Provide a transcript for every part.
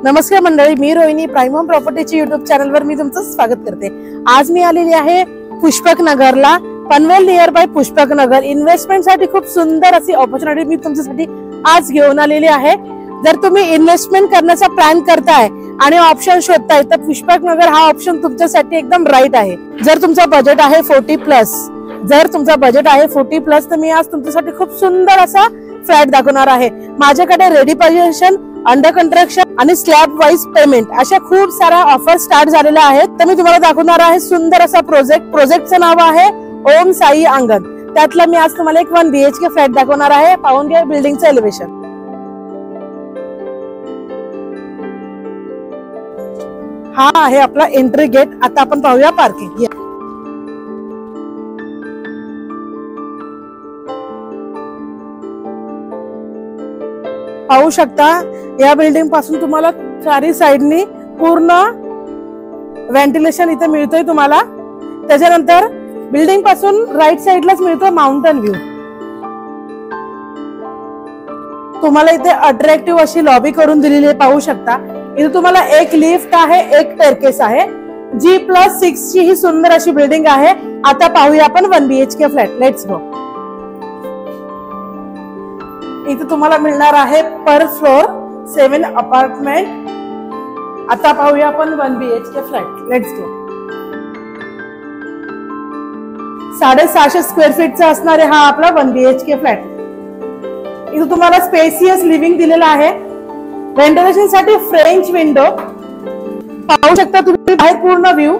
नमस्कार मंडळी, मी Rohini prime home प्रॉपर्टीच्या YouTube चॅनलवर मी तुमचं स्वागत करते। आज मी आलेली आहे पुष्पक नगरला, Panvel near by Pushpak Nagar. Investment साठी खूप सुंदर अशी ऑपॉर्च्युनिटी मी तुमच्यासाठी आज घेऊन आलेली आहे। जर तुम्ही इन्व्हेस्टमेंट करण्याचा प्लॅन करताय आणि ऑप्शन शोधताय तर पुष्पक नगर हा ऑप्शन तुमच्यासाठी एकदम राईट आहे। जर तुमचा बजेट आहे 40 प्लस तर मी आज तुमच्यासाठी खूप सुंदर असा फ्लॅट दाखवणार आहे। माझ्याकडे रेडी पोझिशन, अंडर कंस्ट्रक्शन आणि स्लॅब वाइज पेमेंट अशा खूप सारा ऑफर स्टार्ट झालेल्या आहेत। तर मी तुम्हाला दाखवणार आहे सुंदर असा प्रोजेक्टचं नाव आहे ओम साई अंगण। त्यातला मी आज तुम्हाला एक 1 BHK फ्लॅट दाखवणार आहे। पाहून घ्या बिल्डिंगचं एलिव्हेशन। हा आहे आपला एंट्री गेट। आता आपण पाहूया पार्किंग। पाहू शकता या बिल्डिंग पासून तुम्हाला चारी साइडनी पूर्ण व्हेंटिलेशन इथे मिळतोय तुम्हाला। त्याच्यानंतर बिल्डिंग पासून राईट साइडलाच मिळतो माउंटन व्ह्यू। तुम्हाला इथे अट्रॅक्टिव्ह अशी लॉबी करून दिलेली आहे, पाहू शकता। इथे तुम्हाला एक लिफ्ट आहे, एक स्टेअरकेस आहे। G+6 ची ही सुंदर अशी बिल्डिंग आहे। आता पाहूया आपण 1 BHK फ्लॅट। लेट्स गो। इथे तुम्हाला मिळणार आहे पर फ्लोर 7 अपार्टमेंट। आता पाहूया आपण 1 BHK flat. Let's go. 650 square फीटचा असणारे हा आपला 1 BHK फ्लॅट। इथे तुम्हाला स्पेसियस लिव्हिंग दिलेला आहे। व्हेंटिलेशन साठी फ्रेंच विंडो, पाहू शकता तुम्ही बाहेर पूर्ण व्ह्यू।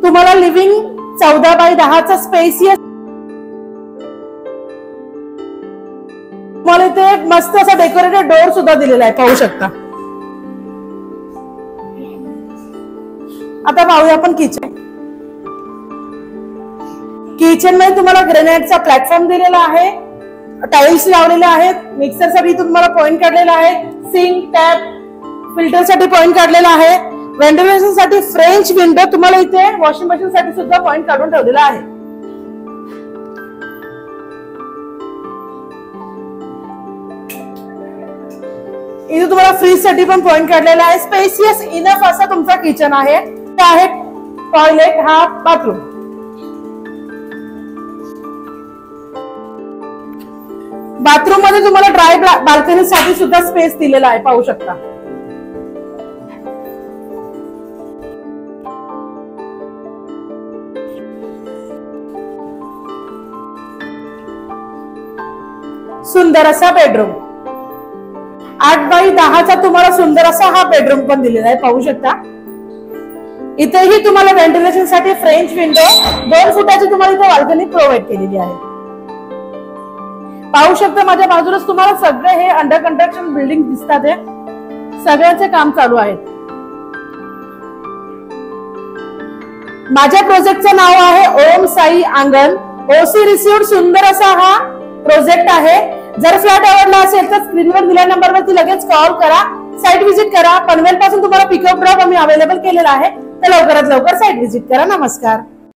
तुम्हाला लिव्हिंग 14x10 चा स्पेसियस, तुम्हाला इथे मस्त असा डेकोरेटेड डोर सुद्धा दिलेला आहे, पाहू शकता। आता पाहूया आपण किचन। किचन मध्ये तुम्हाला ग्रेनाइटचा प्लॅटफॉर्म दिलेला आहे, टाइल्स लावलेले आहेत, मिक्सर साठी तुम्हाला पॉइंट काढलेला आहे, सिंक, टॅप, फिल्टर साठी पॉइंट काढलेला आहे, व्हेंटिलेशन साठी फ्रेंच विंडो, तुम्हाला इथे वॉशिंग मशीन साठी सुद्धा पॉइंट काढून ठेवलेला आहे। इथे तुम्हाला फ्रीज साठी पण पॉइंट काढलेला आहे। स्पेसियस इनफ असा तुमचा किचन आहे। टॉयलेट, हा बाथरूम। बाथरूम मध्ये तुम्हाला ड्राय बाल्कनी साठी सुद्धा स्पेस दिलेला आहे, पाहू शकता। सुंदर असा बेडरूम, 8x10 चा तुम्हाला सुंदर असा हा बेडरूम पण दिलेला आहे, पाहू शकता। इथेही तुम्हाला व्हेंटिलेशन साठी फ्रेंच विंडो, 2 फुटाची तुम्हाला इथे बाल्कनी प्रोव्हाइड केलेली आहे, पाहू शकता। माझ्या बाजूलाच तुम्हाला सगळे हे अंडर कंस्ट्रक्शन बिल्डिंग दिसतात, सगळ्यांचे काम चालू आहे। माझ्या प्रोजेक्टचं नाव आहे ओम साई अंगण। OC रिसिव्ड सुंदर असा हा प्रोजेक्ट आहे। जर फ्लॅट आवडला असेल तर स्क्रीनवर दिलेल्या नंबरवरती लगेच कॉल करा, साइट व्हिजिट करा। पनवेल पासून तुम्हाला पिकअप ड्रॉप आम्ही अवेलेबल केलेला आहे, तर लवकरात लवकर साइट व्हिजिट करा। नमस्कार।